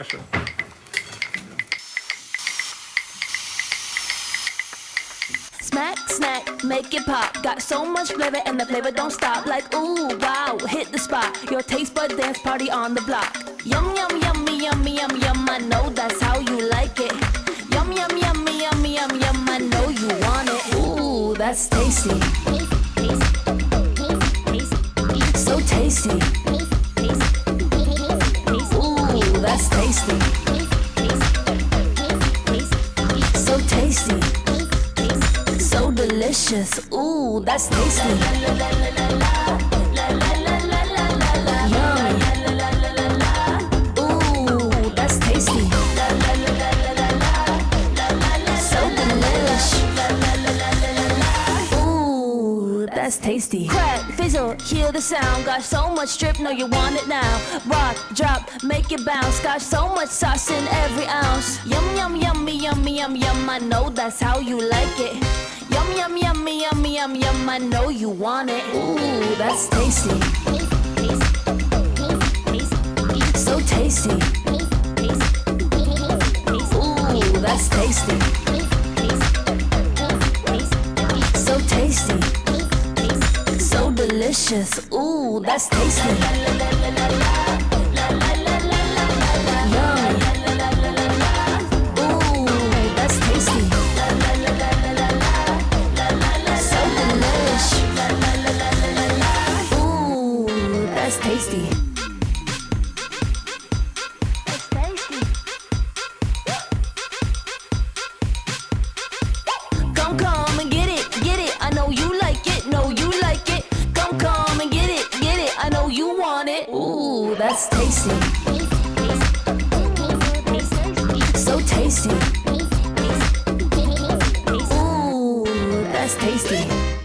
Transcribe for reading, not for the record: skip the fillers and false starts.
special. Smack, snack, make it pop. Got so much flavor and the flavor don't stop. Like ooh, wow, hit the spot. Your taste bud dance party on the block. Yum, yum, yummy, yummy, yum, yum. I know that's how you like it. Yum, yum, yummy, yummy, yum, yum. I know you want it. Ooh, that's tasty. So tasty. Ooh, that's tasty. So tasty. So delicious. Ooh, that's tasty. Yummy. Ooh, that's tasty. So delish. Ooh, that's tasty. Crack, fizzle, hear the sound. Got so much drip, know you want it now. Rock, drop, make it bounce. Got so much sauce in every ounce. Yum, yum, yummy, yummy, yum, yum. I know that's how you like it. Yum, yum, yummy, yummy, yum, yum. I know you want it. Ooh, that's tasty. So tasty. Ooh, that's tasty. So tasty. So delicious. Ooh, that's tasty. Yummy. Ooh, that's tasty. So delish. Ooh, that's tasty. Come and get it. I know you like it, know you like it. Come and get it. I know you want it. Ooh, that's tasty. So tasty. Ooh, that's tasty.